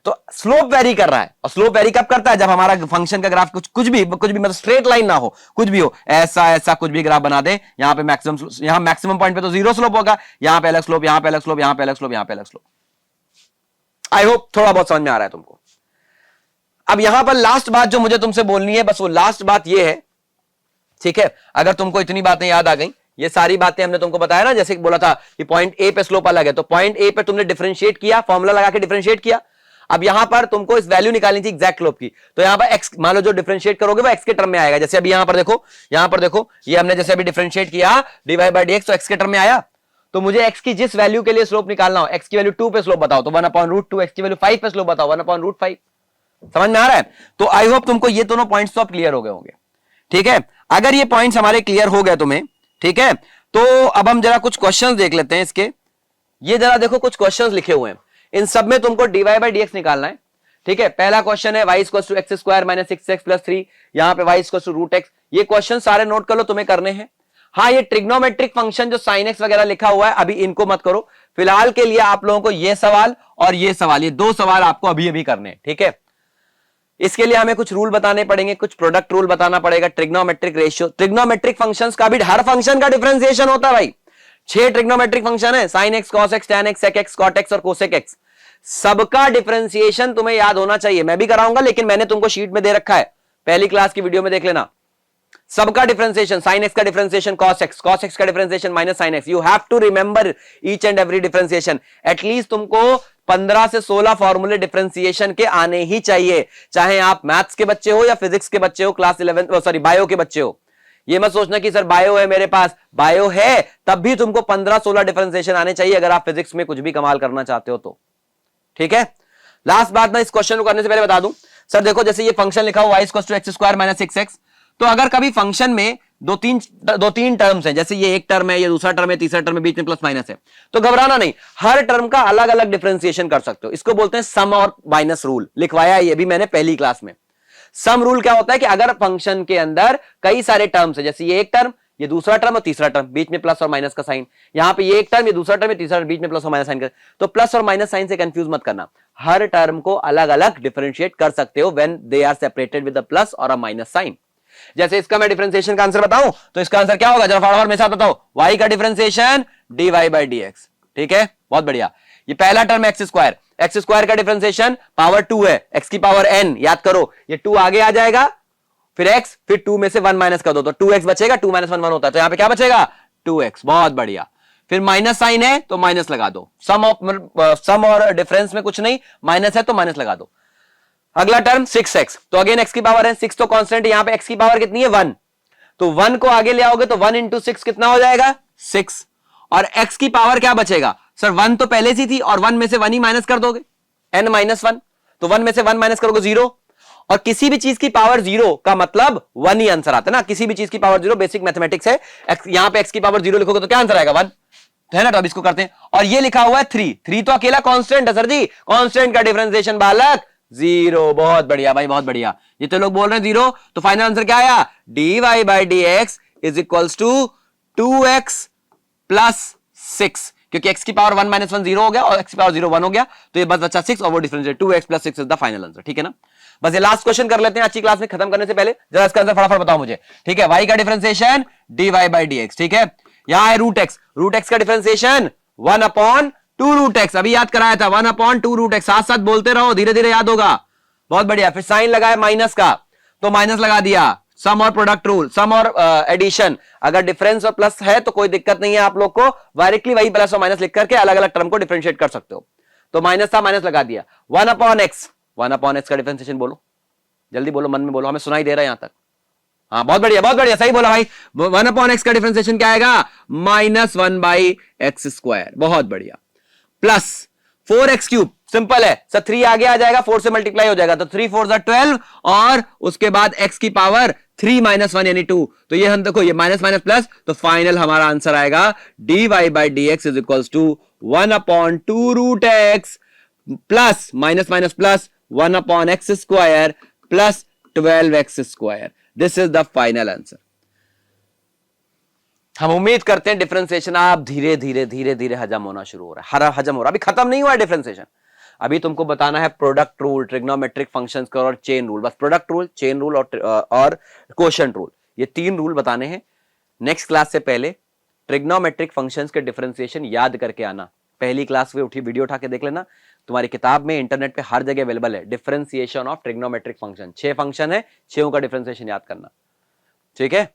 तो स्लोप वेरी कर रहा है, और स्लोप वेरी कब करता है, जब हमारा फंक्शन का ग्राफ कुछ भी मतलब स्ट्रेट लाइन ना हो, कुछ भी हो, ऐसा ऐसा कुछ भी ग्राफ बना दे, यहां पे मैक्सिमम, यहां मैक्सिमम पॉइंट पे तो 0 स्लोप होगा, यहां पे अलग स्लोप, यहां पे अलग स्लोप, यहां पे अलग स्लोप, यहां पे अलग स्लोप। आई होप थोड़ा बहुत समझ में आ रहा है तुमको। अब यहां पर लास्ट बात जो मुझे तुमसे बोलनी है, बस वो लास्ट बात ये है, ठीक है, अगर तुमको इतनी बातें याद आ गई ये सारी बातें हमने तुमको बताया ना, जैसे बोला था कि पॉइंट ए पे स्लोप अलग है, तो पॉइंट ए पे तुमने डिफरेंशिएट किया, फॉर्मूला लगा के डिफरेंशिएट किया। अब यहां पर तुमको इस वैल्यू निकालनी थी एग्जैक्ट स्लोप की, तो यहां पर एक्स मान लो जो डिफरेंशिएट करोगे वो एक्स के टर्म में आएगा। जैसे अभी यहां पर देखो ये हमने जैसे अभी डिफरेंशिएट किया dy बाई dx, तो एक्स के टर्म में आया। तो मुझे एक्स की जिस वैल्यू के लिए स्लोप निकालना हो, एक्स की वैल्यू 2 पे स्लोप बताओ तो 1/√2, एक्स की वैल्यू 5 पे स्लोप बताओ 1/√5। समझ में आ रहा है? तो आई होप तुमको ये दोनों पॉइंट्स तो अब क्लियर हो गए होंगे। ठीक है, अगर ये पॉइंट्स हमारे क्लियर हो गए तुम्हें, ठीक है, तो अब हम जरा कुछ क्वेश्चंस देख लेते हैं इसके। ये जरा देखो कुछ क्वेश्चंस लिखे हुए हैं, इन सब में तुमको dy बाई dx निकालना है। ठीक है, पहला क्वेश्चन है y equals to x square minus 6x plus 3, यहां पे y equals to root x. ये क्वेश्चन सारे नोट कर लो, तुम्हें करने हैं। हाँ, ये ट्रिग्नोमेट्रिक फंक्शन जो sin x वगैरह लिखा हुआ है अभी इनको मत करो, फिलहाल के लिए आप लोगों को ये सवाल और ये सवाल, ये दो सवाल आपको अभी अभी करने हैं। ठीक है, इसके लिए हमें कुछ रूल बताने पड़ेंगे, कुछ प्रोडक्ट रूल बताना पड़ेगा, ट्रिग्नोमेट्रिक रेशियो, ट्रिग्नोमेट्रिक फंक्शंस का भी हर फंक्शन का डिफरेंशिएशन होता है भाई। 6 ट्रिग्नोमेट्रिक फंक्शन है, sin x, cos x, tan x, sec x, cot x और cosec x। सबका डिफरेंशिएशन तुम्हें याद होना चाहिए। मैं भी कराऊंगा, लेकिन मैंने तुमको शीट में दे रखा है, पहली क्लास की वीडियो में देख लेना। सबका डिफरेंशिएशन, sin x का डिफरेंशिएशन cos x का differentiation minus sin x। You have to remember each and every differentiation. At least तुमको 15 से 16 फॉर्मूले डिफरेंशिएशन के आने ही चाहिए, चाहे आप मैथ्स के बच्चे हो या फिजिक्स के बच्चे हो, क्लास 11 सॉरी बायो के बच्चे हो। ये मत सोचना कि सर बायो है मेरे पास, बायो है तब भी तुमको 15-16 डिफरेंशिएशन आने चाहिए अगर आप फिजिक्स में कुछ भी कमाल करना चाहते हो तो। ठीक है, लास्ट बात ना इस क्वेश्चन को करने से पहले बता दूं, सर देखो जैसे ये फंक्शन लिखा हुआ y equals to x square minus 6x, तो अगर कभी फंक्शन में दो तीन टर्म्स हैं, जैसे ये एक टर्म है, ये दूसरा टर्म है, तीसरा टर्म है, बीच में प्लस माइनस है, तो घबराना नहीं, हर टर्म का अलग अलग डिफरेंशिएशन कर सकते हो। इसको बोलते हैं सम और माइनस रूल, लिखवाया ये भी मैंने पहली क्लास में। सम रूल क्या होता है कि अगर फंक्शन के अंदर कई सारे टर्म्स है, जैसे ये एक टर्म, ये दूसरा टर्म और तीसरा टर्म, बीच में प्लस और माइनस का साइन, यहां पे ये एक टर्म, ये दूसरा टर्म, ये तीसरा टर्म, बीच में प्लस और माइनस साइन का, तो प्लस और माइनस साइन से कंफ्यूज मत करना। हर टर्म को अलग अलग डिफरेंशिएट कर सकते हो when they are separated with a plus और अ माइनस साइन। जैसे इसका मैं डिफरेंशिएशन का आंसर बताऊं तो इसका आंसर क्या होगा, जरा फटाफट मेरे साथ बताओ। y का डिफरेंशिएशन dy बाई dx। ठीक है, बहुत बढ़िया। ये पहला टर्म एक्स स्क्वायर का डिफरेंशिएशन पावर 2 है, x की पावर n, याद करो ये 2 आगे आ जाएगा, फिर x, फिर 2 में से 1 माइनस कर दो तो 2x बचेगा, 2 माइनस 1 1 होता है, तो यहां पे क्या बचेगा 2x। बहुत बढ़िया, फिर माइनस साइन है तो माइनस लगा दो, सम और डिफरेंस में कुछ नहीं, माइनस है तो माइनस लगा दो। अगला टर्म 6x, तो अगेन x की पावर है, 6 तो कांस्टेंट, यहां पे x की पावर कितनी है 1, तो 1 को आगे ले आओगे तो 1 इंटू 6 कितना हो जाएगा 6, और x की पावर क्या बचेगा, सर 1 तो पहले से थी और 1 में से 1 ही माइनस कर दोगे, n माइनस 1, तो 1 में से 1 माइनस करोगे 0, और किसी भी चीज की पावर 0 का मतलब 1 ही आंसर आता है ना, किसी भी चीज की पावर 0 बेसिक मैथमेटिक्स है। यहां पे x की पावर 0 लिखोगे तो क्या आंसर आएगा 1, है ना। तो अब इसको करते हैं, और ये लिखा हुआ है 3 तो अकेला कांस्टेंट है सर जी, कांस्टेंट का डिफरेंशिएशन बालक 0। बहुत बढ़िया भाई, बहुत बढ़िया। ये तो लोग बोल रहे हैं 0, तो फाइनल आंसर क्या आया, dy by dx is equals to 2x plus 6, क्योंकि x की पावर 1 माइनस 1 0 हो गया और x की पावर 0 1 हो गया, तो ये बस बचा 6 और वो differentiate 2x plus 6 is the final answer. ठीक है ना, बस ये लास्ट क्वेश्चन कर लेते हैं अच्छी क्लास में खत्म करने से पहले, जरा इसका आंसर फटाफट बताओ मुझे। ठीक है, y का डिफरेंशिएशन dy बाई dx। ठीक है, यहां है रूट x का डिफरेंशिएशन 1/2 रूट x, अभी याद कराया था 1/2 रूट x, साथ साथ बोलते रहो, धीरे धीरे याद होगा। बहुत बढ़िया, फिर साइन लगाया माइनस का तो माइनस लगा दिया, सम और प्रोडक्ट रूल, सम और एडिशन, अगर डिफरेंस और प्लस है तो कोई दिक्कत नहीं है, आप लोग को डायरेक्टली वही प्लस और माइनस लिख करके अलग अलग टर्म को डिफरेंशिएट कर सकते हो। तो माइनस था, माइनस लगा दिया, 1/x का डिफरेंशिएशन बोलो, जल्दी बोलो, मन में बोलो, हमें सुनाई दे रहा है यहां तक। हाँ बहुत बढ़िया, बहुत बढ़िया, सही बोला भाई। 1/x का डिफरेंशिएशन क्या आएगा, -1/x स्क्वायर। बहुत बढ़िया, प्लस 4x क्यूब, सिंपल है सर, 3 आगे आ जाएगा, 4 से मल्टीप्लाई हो जाएगा, तो 3 4 12, और उसके बाद x की पावर 3 माइनस 1 यानी 2, तो ये हम देखो ये माइनस माइनस प्लस, तो फाइनल हमारा आंसर आएगा dy by dx is equals to 1/2 root x plus minus minus plus 1/x square plus 12x square. This is the final answer. हम उम्मीद करते हैं डिफरेंशिएशन आप धीरे धीरे धीरे धीरे हजम होना शुरू हो रहा है, हजम हो रहा है, अभी खत्म नहीं हुआ है डिफरेंशिएशन। अभी तुमको बताना है प्रोडक्ट रूल, ट्रिग्नोमेट्रिक फंक्शंस का और चेन रूल, बस प्रोडक्ट रूल, चेन रूल और कोशेंट रूल, ये 3 रूल बताने हैं। नेक्स्ट क्लास से पहले ट्रिग्नोमेट्रिक फंक्शंस के डिफरेंशिएशन याद करके आना, पहली क्लास में उठी वीडियो उठा के देख लेना, तुम्हारी किताब में इंटरनेट पे हर जगह अवेलेबल है, differentiation of trigonometric function. 6 function है, 6 का डिफरेंशिएशन याद करना, ठीक है।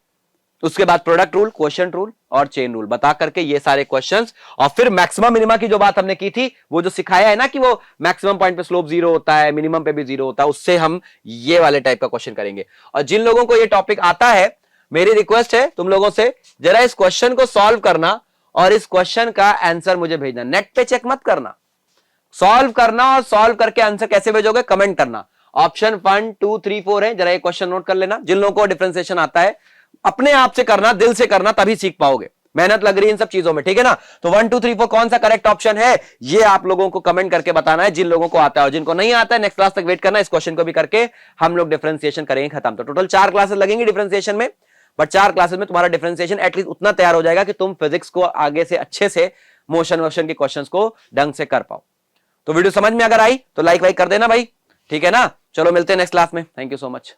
उसके बाद प्रोडक्ट रूल, क्वोशिएंट रूल और चेन रूल बता करके ये सारे क्वेश्चंस, और फिर मैक्सिमम मिनिमा की जो बात हमने की थी, वो जो सिखाया है ना कि वो मैक्सिमम पॉइंट पे स्लोप 0 होता है, मिनिमम पे भी 0 होता है, उससे हम ये वाले टाइप का क्वेश्चन करेंगे। और जिन लोगों को ये टॉपिक आता है, मेरी रिक्वेस्ट है तुम लोगों से, जरा इस क्वेश्चन को सॉल्व करना और इस क्वेश्चन का आंसर मुझे भेजना। नेट पे चेक मत करना, सॉल्व करना, और सॉल्व करके आंसर कैसे भेजोगे कमेंट करना। ऑप्शन 1 2 3 4 है, जरा ये क्वेश्चन नोट कर लेना। जिन लोगों को डिफरेंशिएशन आता है अपने आप से करना, दिल से करना, तभी सीख पाओगे। मेहनत लग रही है इन सब चीजों में, ठीक है ना। तो 1 2 3 4 कौन सा करेक्ट ऑप्शन है, ये आप लोगों को कमेंट करके बताना है, जिन लोगों को आता है। और जिनको नहीं आता है नेक्स्ट क्लास तक वेट करना, इस क्वेश्चन को भी करके हम लोग डिफरेंशिएशन करेंगे खत्म। तो टोटल 4 क्लासेस लगेंगी डिफरेंशिएशन में, बट 4 क्लासेस में तुम्हारा डिफरेंशिएशन एटलीस्ट उतना तैयार हो जाएगा कि तुम फिजिक्स को आगे से अच्छे से मोशन वोशन के क्वेश्चंस को ढंग से कर पाओ। तो वीडियो समझ में अगर आई तो लाइक वाइक कर देना भाई, ठीक है ना। चलो मिलते हैं नेक्स्ट क्लास में, थैंक यू सो मच।